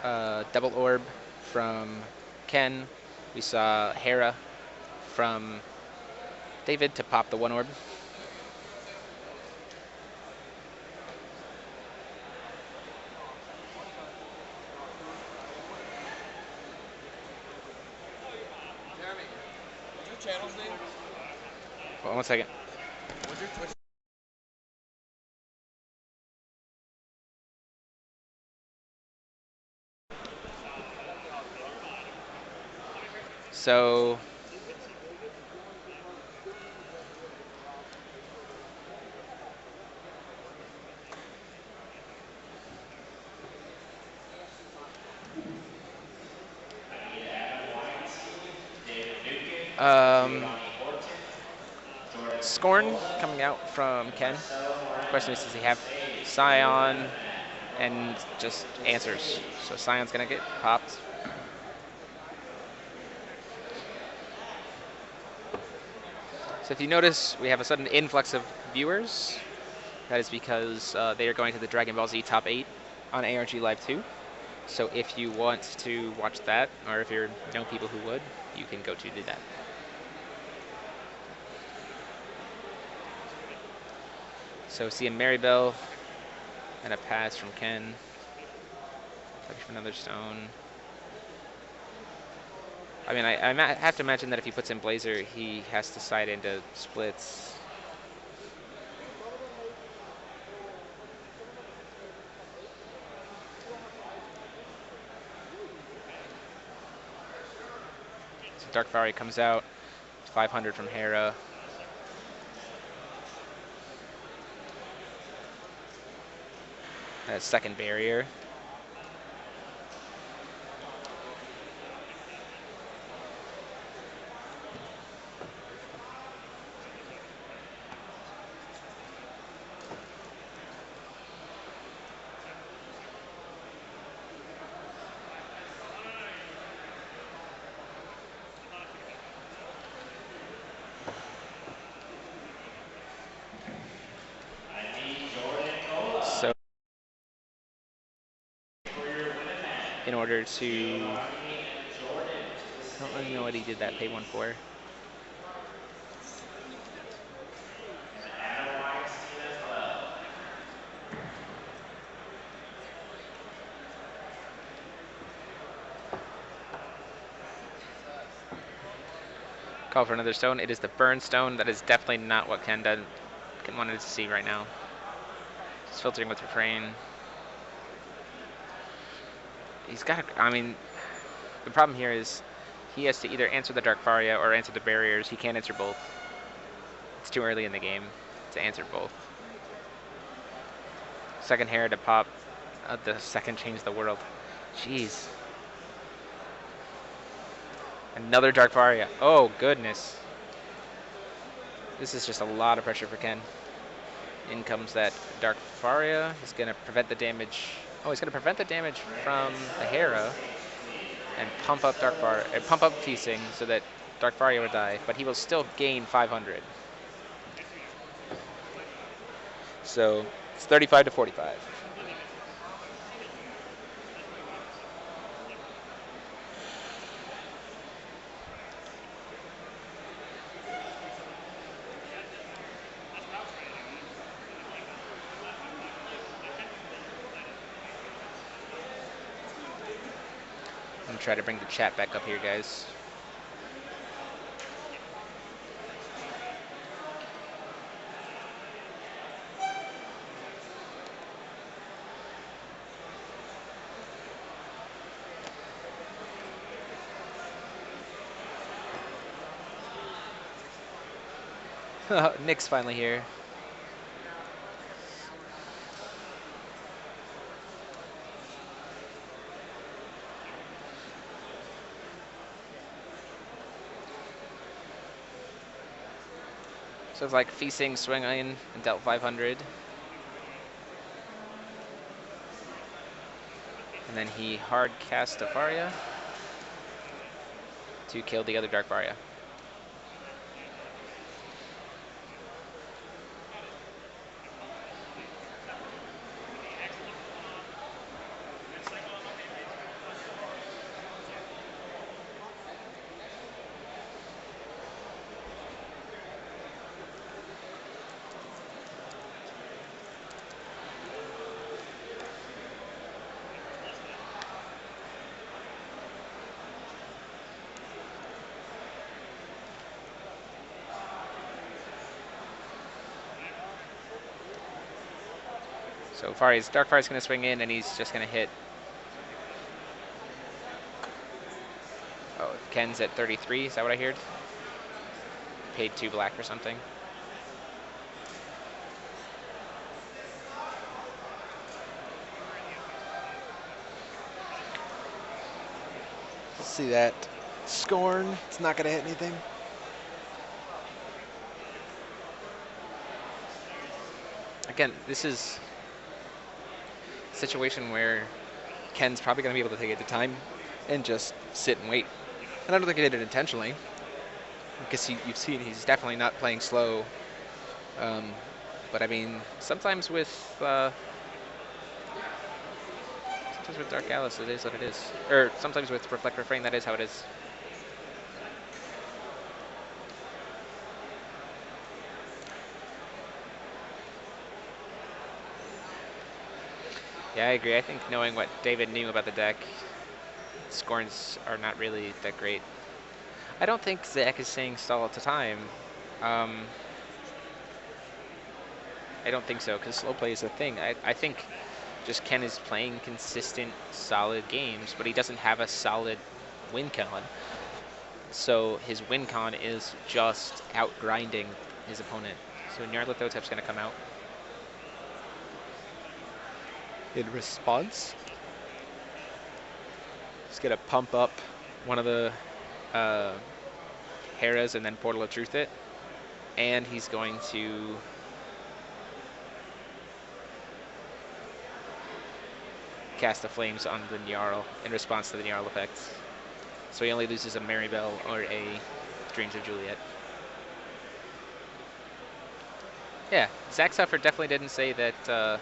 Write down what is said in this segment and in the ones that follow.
double orb from Ken. We saw Hera from David to pop the one orb. What's your channel's name? Hold on 1 second. What's your Twitch? So um, Scorn coming out from Ken. Question is, does he have Scion and just answers? So Scion's gonna get popped. So if you notice, we have a sudden influx of viewers. That is because they are going to the Dragon Ball Z Top 8 on ARG Live 2. So if you want to watch that, or if you know people who would, you can go to do that. So see a Maribel and a pass from Ken. Looking for another stone. I mean, I have to imagine that if he puts in Blazer, he has to side into splits. So Dark Fury comes out, 500 from Hera. And a second barrier. So in order to, I don't really know what he did that pay one for. Call for another stone. It is the burn stone. That is definitely not what Ken wanted to see right now. It's filtering with refrain. He's got, I mean, the problem here is he has to either answer the Dark Faria or answer the barriers. He can't answer both. It's too early in the game to answer both. Second Hera to pop. The second change the world. Jeez. Another Dark Faria. Oh, goodness. This is just a lot of pressure for Ken. In comes that Dark Faria. He's going to prevent the damage. Oh, he's going to prevent the damage from the Hera and pump up Dark Faria, pump up Feasting so that Dark Faria would die, but he will still gain 500. So it's 35 to 45. I'm gonna try to bring the chat back up here, guys. Nick's finally here. So it's like Feasting, swing in, and dealt 500. And then he hard cast a Faria to kill the other Dark Faria. So Dark Fire's going to swing in, and he's just going to hit. Oh, Ken's at 33. Is that what I heard? Paid 2 black or something. See that Scorn. It's not going to hit anything. Again, this is a situation where Ken's probably going to be able to take it to time and just sit and wait. And I don't think he did it intentionally, because you've seen he's definitely not playing slow. But I mean, sometimes with Dark Alice, it is what it is. Or sometimes with Reflect Refrain, that is how it is. Yeah, I agree. I think knowing what David knew about the deck, Scorns are not really that great. I don't think Zach is saying stall at the time. I don't think so, because slow play is a thing. I think just Ken is playing consistent, solid games, but he doesn't have a solid win con. So his win con is just outgrinding his opponent. So Nyarlathotep's going to come out. In response, he's going to pump up one of the Hera's and then Portal of Truth it. And he's going to cast the Flames on the Nyarl in response to the Nyarl effects. So he only loses a Maribel or a Dreams of Juliet. Yeah, Zach Suffer definitely didn't say that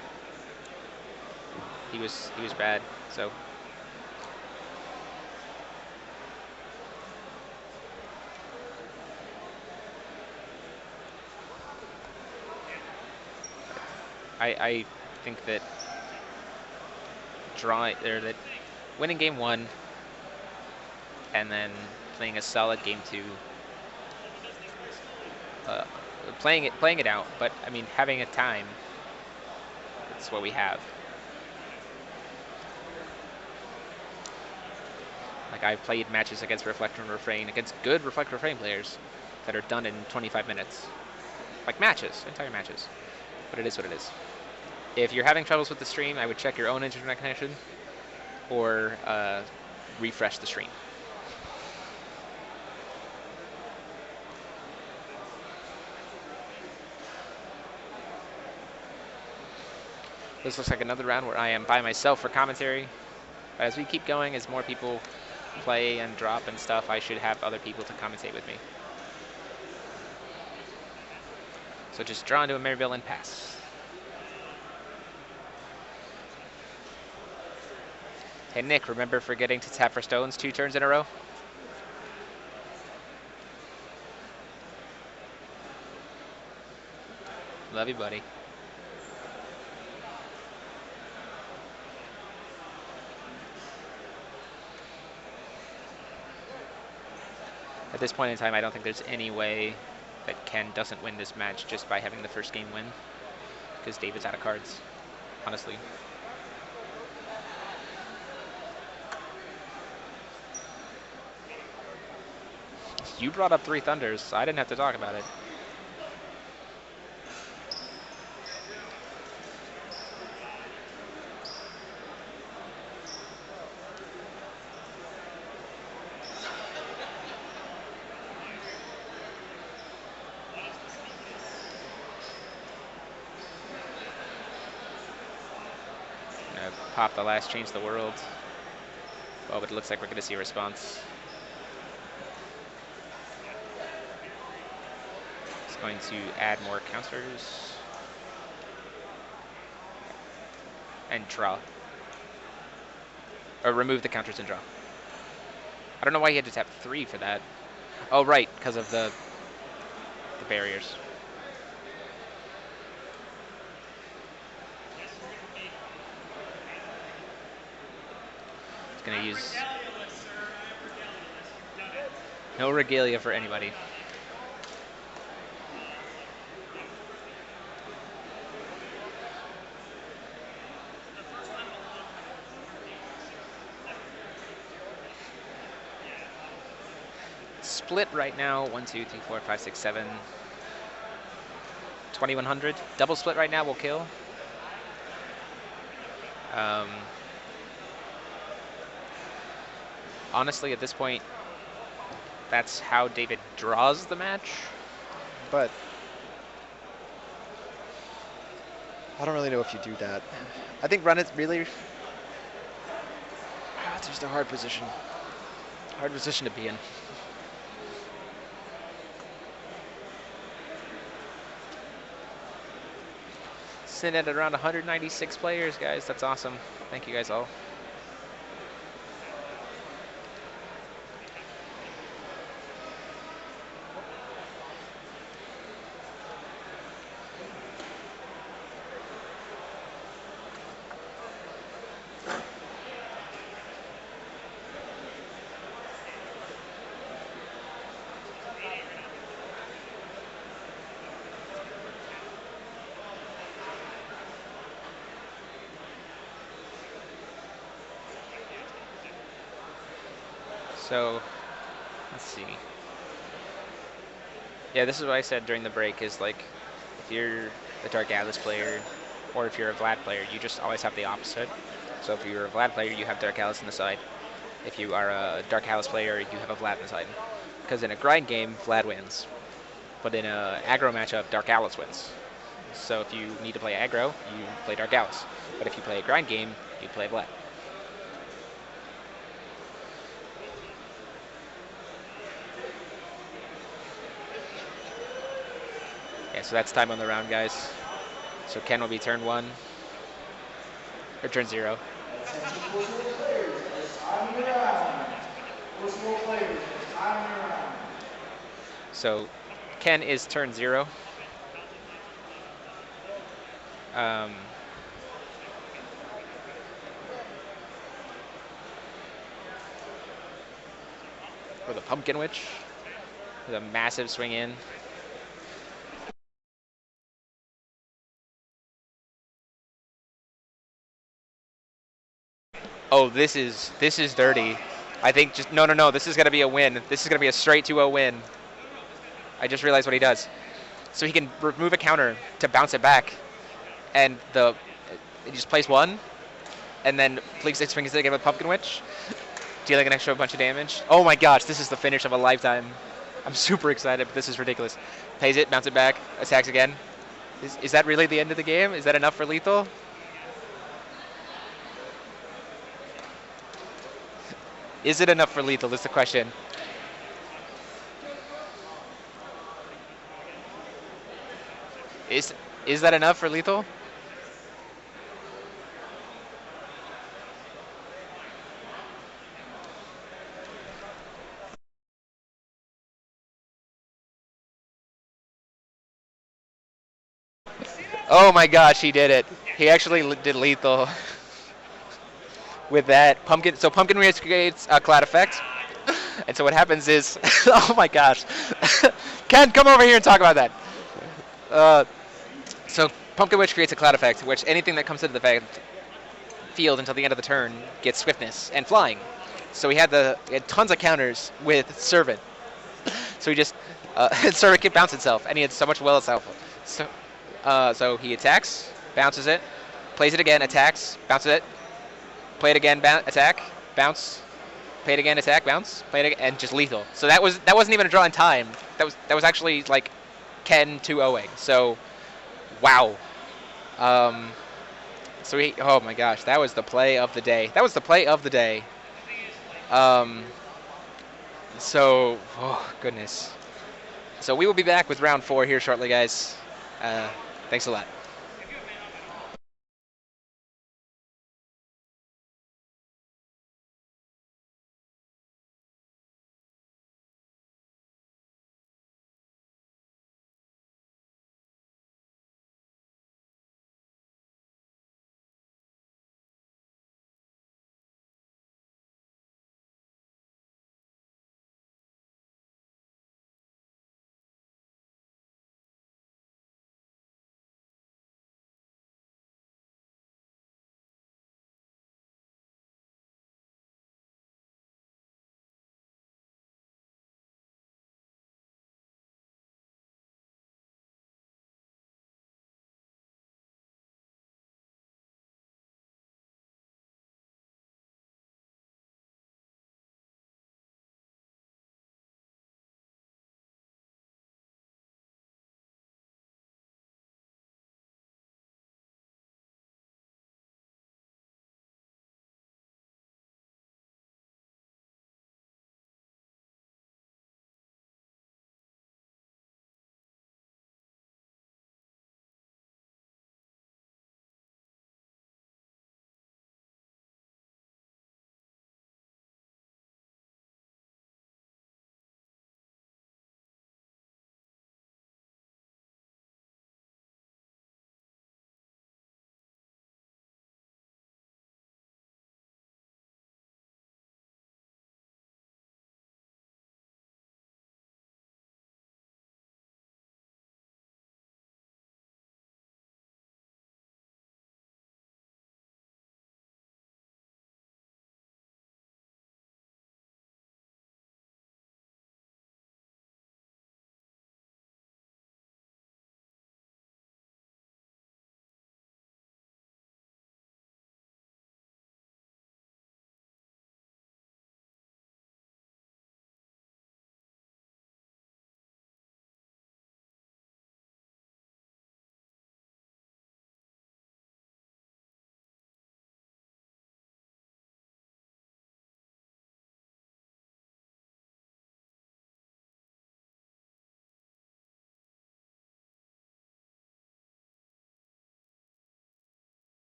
he was bad. So I think that that winning game 1 and then playing a solid game 2, playing it out. But I mean, having a time, that's what we have. Like, I've played matches against Reflect and Refrain, against good Reflect Refrain players that are done in 25 minutes. Like matches, entire matches. But it is what it is. If you're having troubles with the stream, I would check your own internet connection or refresh the stream. This looks like another round where I am by myself for commentary. As we keep going, as more people play and drop and stuff, I should have other people to commentate with me. So just draw into a Maribel and pass. Hey Nick, remember forgetting to tap for stones 2 turns in a row? Love you, buddy. At this point in time, I don't think there's any way that Ken doesn't win this match just by having the first game win, because David's out of cards, honestly. You brought up 3 Thunders, so I didn't have to talk about it. Pop the last, change the world. Oh, but it looks like we're going to see a response. It's going to add more counters. And draw. Or remove the counters and draw. I don't know why he had to tap 3 for that. Oh, right, because of the barriers. It's going to use no regalia for anybody. split right now. 1, 2, 3, 4, 5, 6, 7. 2100. Double split right now will kill. Honestly, at this point, that's how David draws the match. But I don't really know if you do that. I think run it really. It's just a hard position. Hard position to be in. Sitting at around 196 players, guys. That's awesome. Thank you guys all. So, let's see. Yeah, this is what I said during the break is like, if you're the Dark Atlas player, or if you're a Vlad player, you just always have the opposite. So if you're a Vlad player, you have Dark Atlas on the side. If you are a Dark Atlas player, you have a Vlad on the side. Because in a grind game, Vlad wins. But in a aggro matchup, Dark Atlas wins. So if you need to play aggro, you play Dark Atlas. But if you play a grind game, you play Vlad. Yeah, so that's time on the round, guys. So Ken will be turn 1, or turn 0. So Ken is turn 0. For the Pumpkin Witch, with a massive swing in. Oh, this is dirty. I think just no. This is gonna be a win. This is gonna be a straight 2-0 win. I just realized what he does. So he can remove a counter to bounce it back, and he just plays 1, and then flicks it, swings it again with Pumpkin Witch, dealing an extra bunch of damage. Oh my gosh, this is the finish of a lifetime. I'm super excited, but this is ridiculous. Pays it, bounce it back, attacks again. Is that really the end of the game? Is that enough for lethal? Is it enough for lethal is the question. Is that enough for lethal? Oh my gosh, he did it. He actually did lethal with that pumpkin. So pumpkin creates a cloud effect. And so what happens is, oh my gosh. Ken, come over here and talk about that. So Pumpkin Witch creates a cloud effect, which anything that comes into the field until the end of the turn gets swiftness and flying. So he had tons of counters with Servant. So he just Servant can bounce itself, and he had so much will itself. So he attacks, bounces it, plays it again, attacks, bounces it, play it again, attack, bounce, play it again, attack, bounce, play it again, and just lethal. So that wasn't even a draw in time. That was actually like Ken 2-0ing. So wow. So oh my gosh, that was the play of the day. So, oh goodness. So we will be back with round 4 here shortly, guys. Thanks a lot.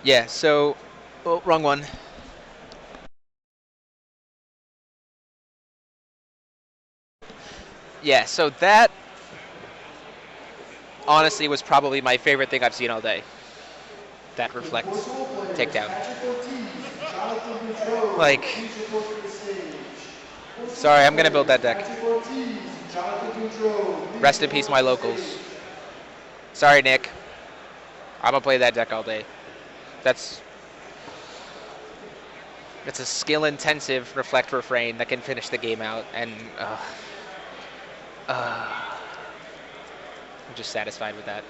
Yeah. So, oh, wrong one. Yeah. So that honestly was probably my favorite thing I've seen all day. That reflect takedown. Like, sorry, I'm gonna build that deck. Rest in peace, my locals. Sorry, Nick. I'm gonna play that deck all day. That's it's a skill-intensive reflect refrain that can finish the game out, and I'm just satisfied with that.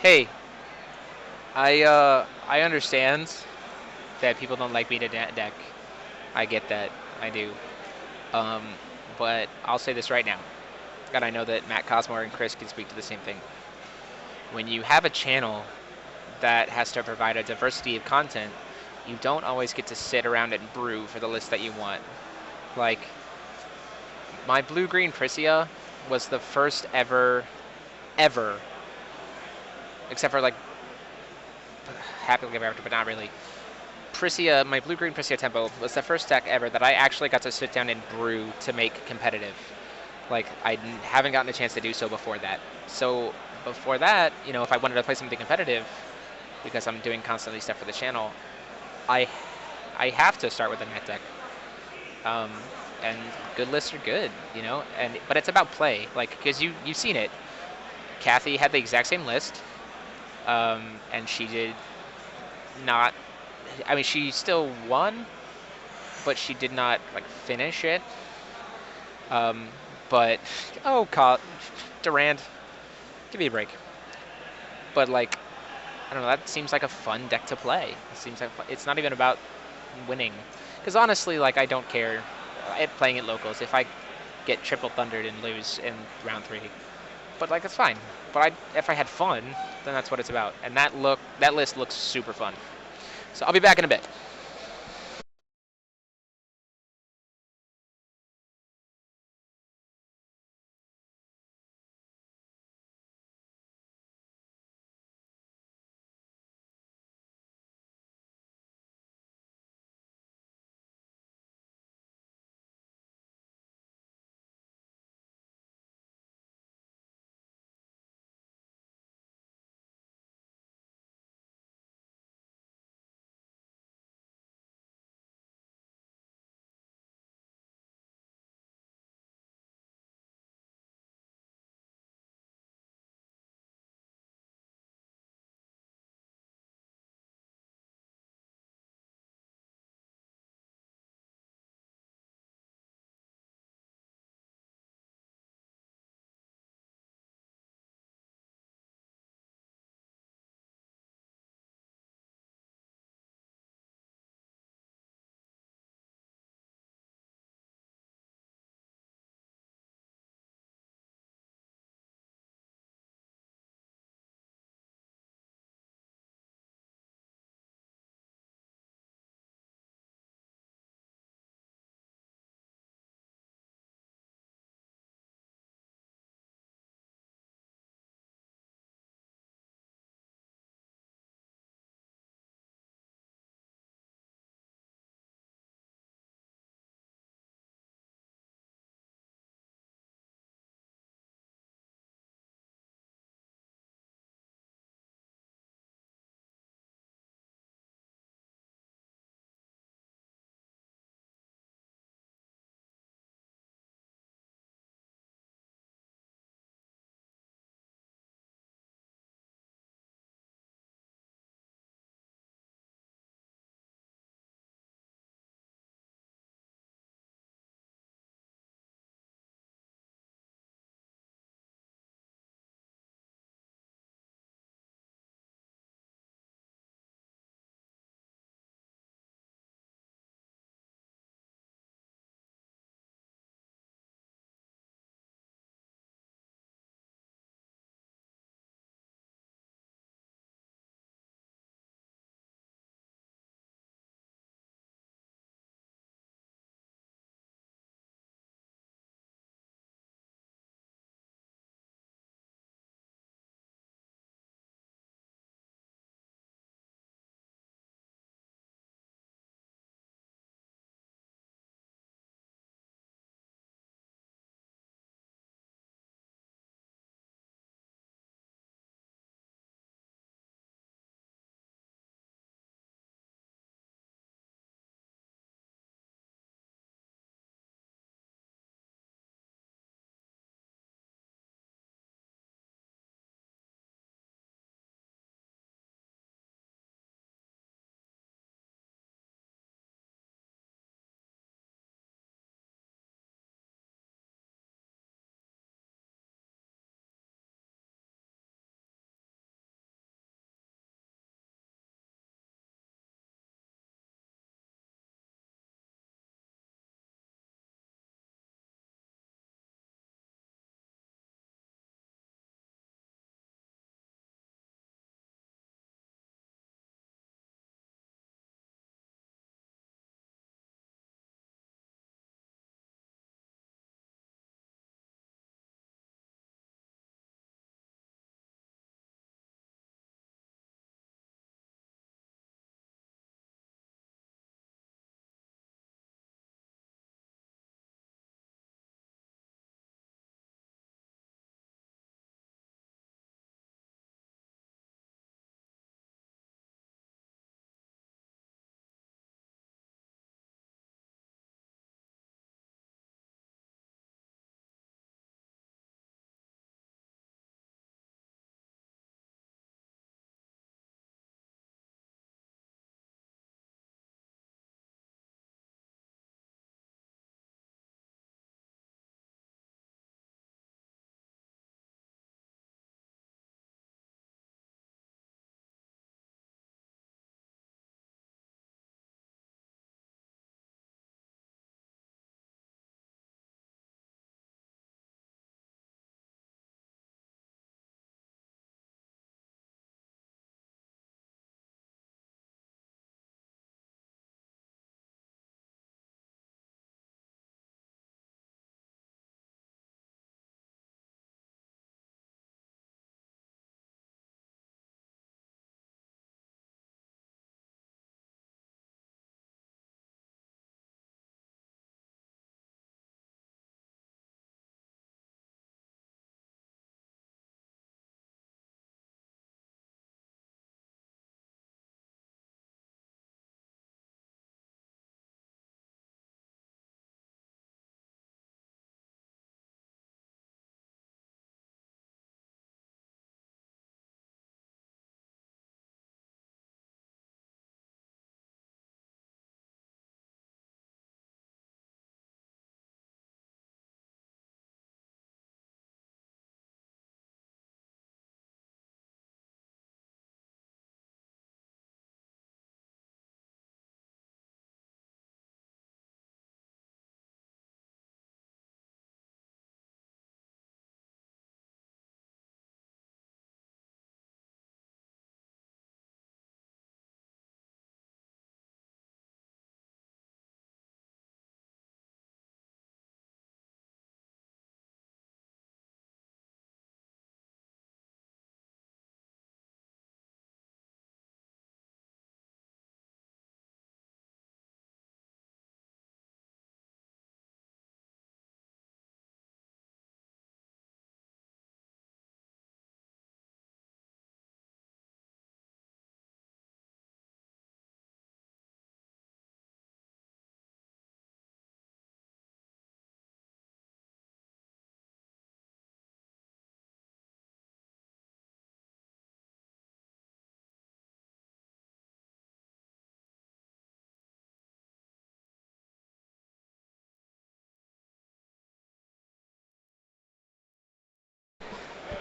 Hey, I understand that people don't like me to deck. I get that. I do. Um, but I'll say this right now, and I know that Matt Cosmore and Chris can speak to the same thing. When you have a channel that has to provide a diversity of content, you don't always get to sit around and brew for the list that you want. Like, my blue-green Prisia was the first ever, except for like Happily Ever After, but not really. Prisia, my blue-green Prisia tempo was the first deck ever that I actually got to sit down and brew to make competitive. Like, I haven't gotten a chance to do so before that. So before that, if I wanted to play something competitive, because I'm doing constantly stuff for the channel, I I have to start with a net deck. Um, and good lists are good, but it's about play, like because you've seen it. Kathy had the exact same list, and she did not. I mean, she still won, but she did not like finish it. Um, but Durand, give me a break. But like, I don't know. That seems like a fun deck to play. It seems like it's not even about winning, because honestly, like I don't care at playing at locals if I get triple thundered and lose in round 3. But like it's fine. But if I had fun, then that's what it's about. And that list looks super fun. So I'll be back in a bit.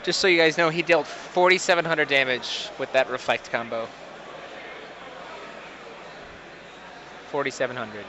Just so you guys know, he dealt 4,700 damage with that reflect combo. 4,700.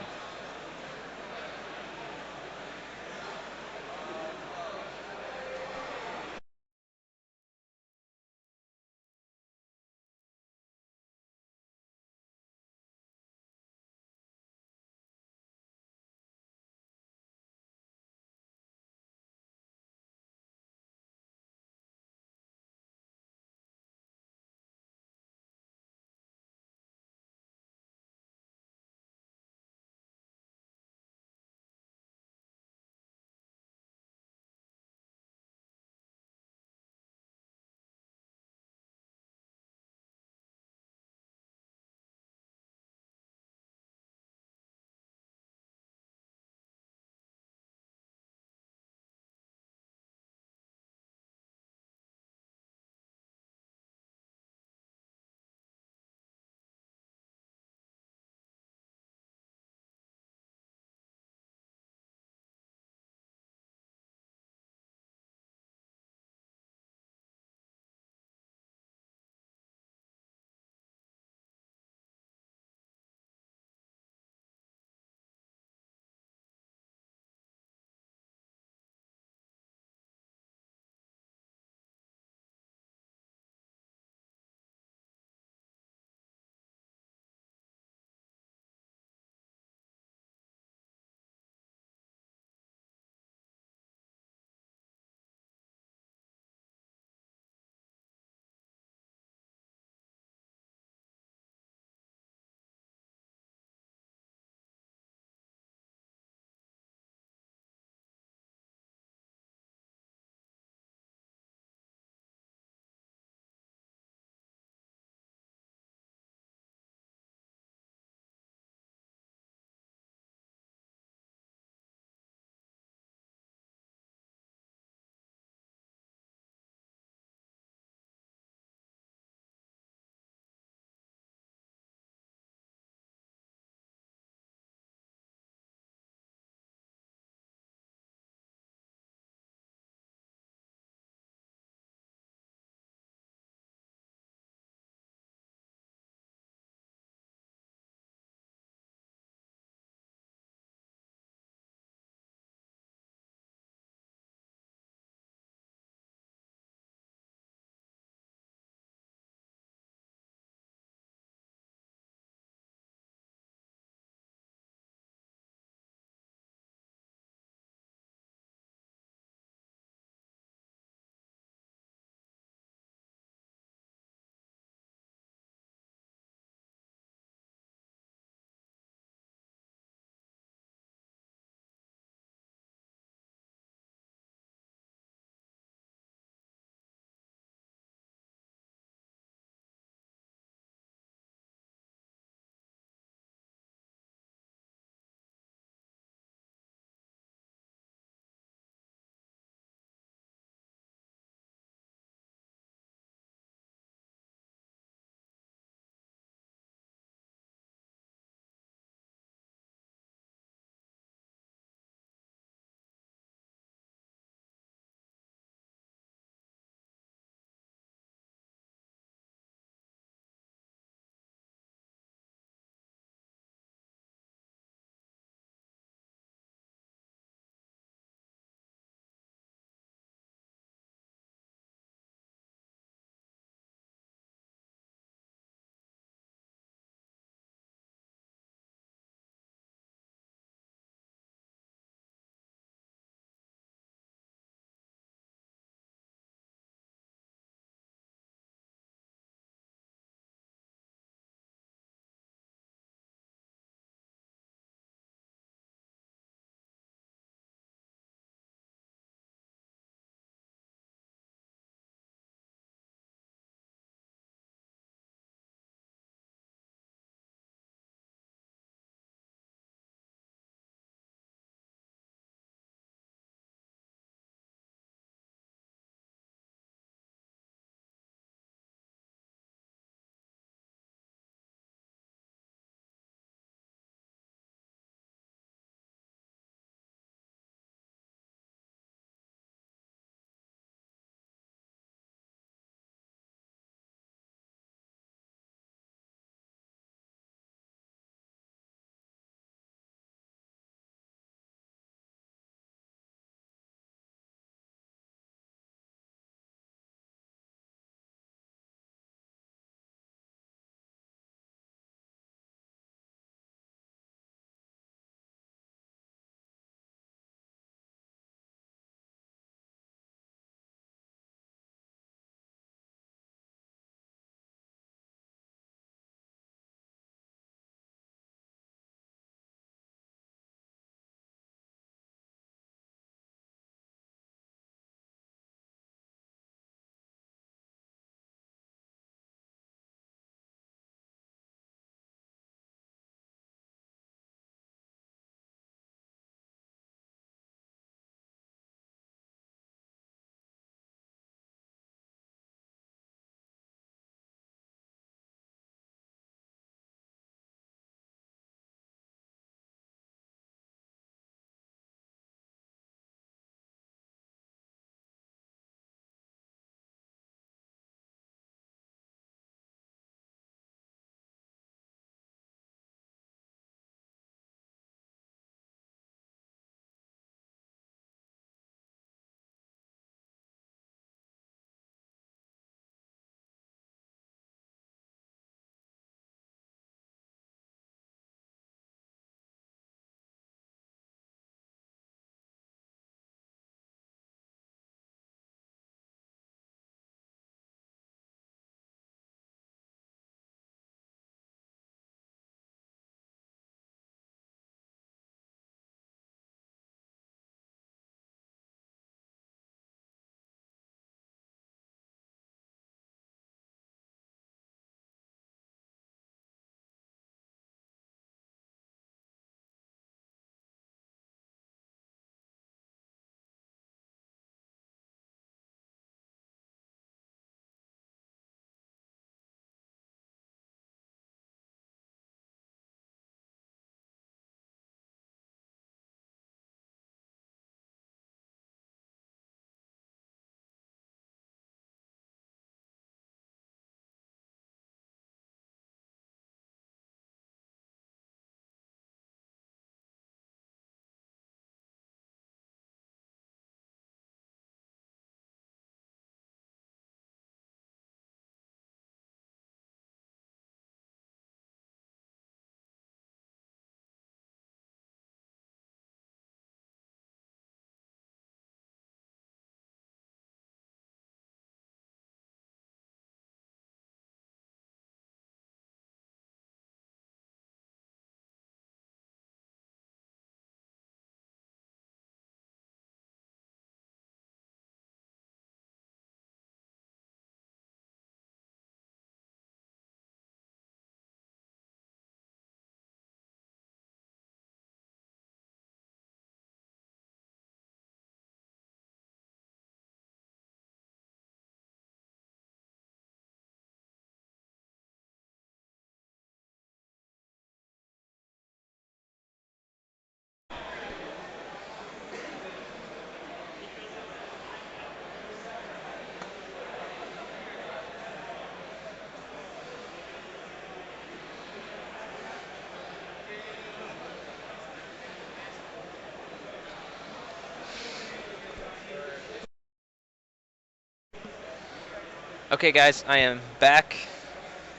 Okay, guys, I am back.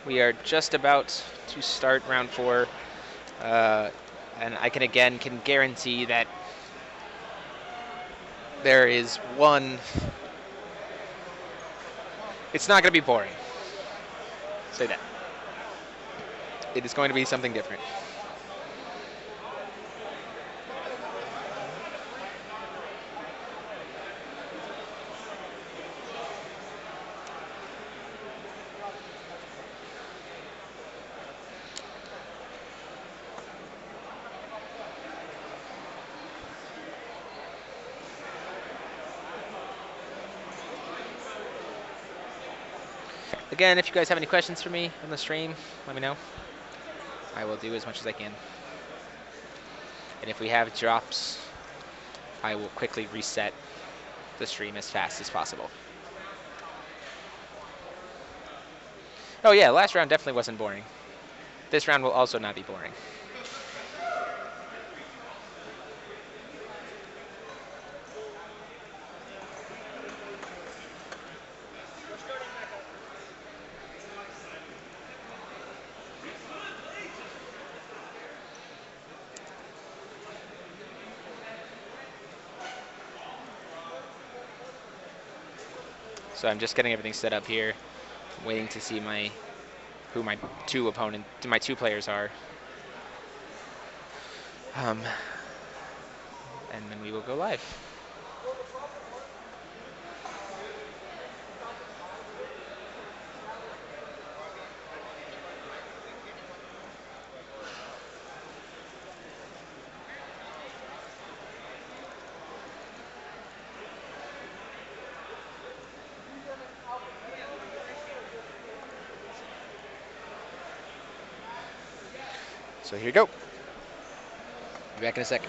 We are just about to start round 4, uh, and I can guarantee that there is one. It's not going to be boring. Say that. It is going to be something different. Again, if you guys have any questions for me on the stream, let me know. I will do as much as I can. And if we have drops, I will quickly reset the stream as fast as possible. Oh yeah, last round definitely wasn't boring. This round will also not be boring. So I'm just getting everything set up here. I'm waiting to see who my two players are. And then we will go live. So here you go. Be back in a second.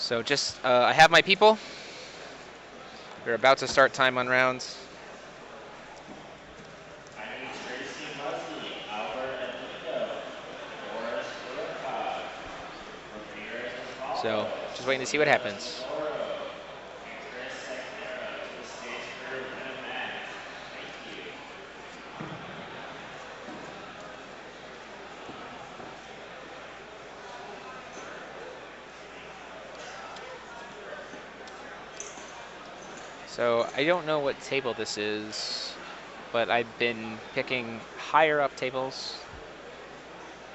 So just, I have my people. We're about to start time on rounds. So just waiting to see what happens. So I don't know what table this is, but I've been picking higher up tables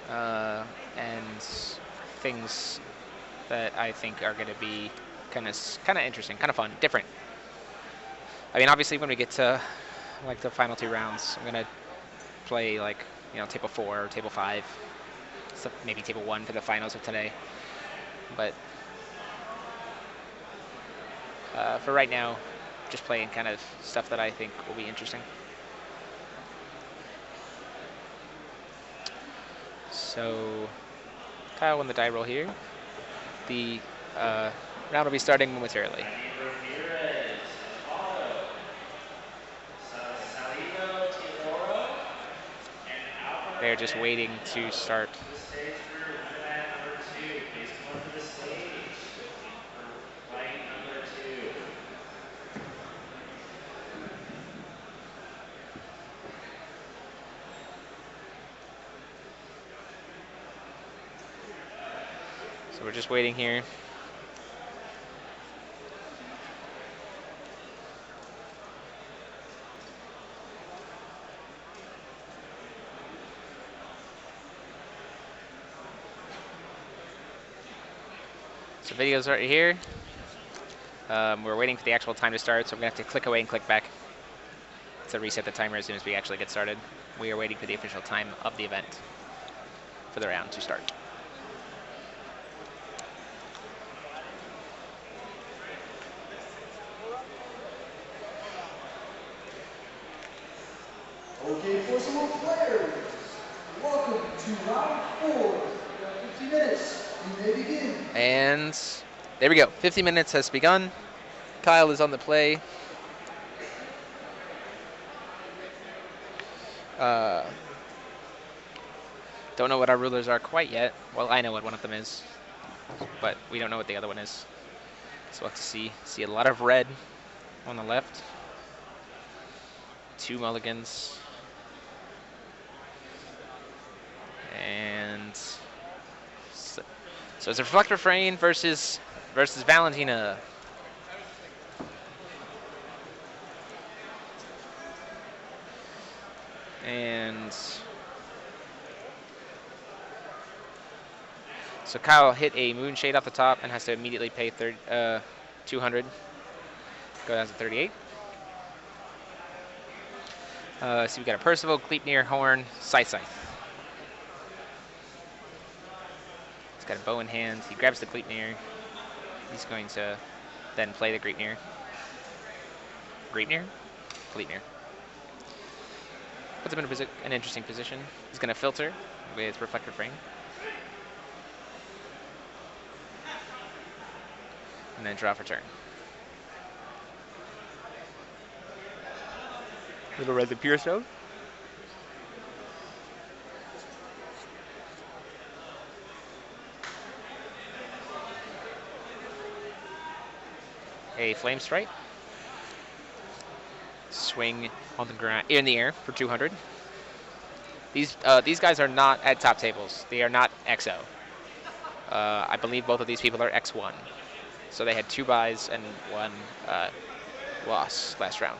and things that I think are going to be kind of interesting, kind of fun, different. I mean, obviously, when we get to like the final 2 rounds, I'm gonna play like table 4 or table 5, so maybe table 1 for the finals of today. But for right now, just playing kind of stuff that I think will be interesting. So Kyle won the die roll here. The round will be starting momentarily. They're just waiting to start. So we're just waiting here. So video's right here. We're waiting for the actual time to start, so I'm going to have to click away and click back to reset the timer as soon as we actually get started. We are waiting for the official time of the event for the round to start. Okay, for some more players, welcome to round 4. 50 minutes, you may begin. And there we go. 50 minutes has begun. Kyle is on the play. Don't know what our rulers are quite yet. Well, I know what one of them is, but we don't know what the other one is. So we'll have to see. See a lot of red on the left. 2 mulligans. And so it's a reflector frame versus Valentina. And so Kyle hit a moonshade off the top and has to immediately pay 200. Go down to 38. So we got a Percival, Gleipnir, Horn, Scythe. He's got a bow in hand. He grabs the Gleipnir. He's going to then play the Gleipnir. Gleipnir? Gleipnir. Puts him in an interesting position. He's going to filter with Reflector Frame. And then draw for turn. Little red the Pure Stone. A Flame Strike. Swing on the ground in the air for 200. These guys are not at top tables. They are not XO. I believe both of these people are X1. So they had 2 buys and 1 loss last round.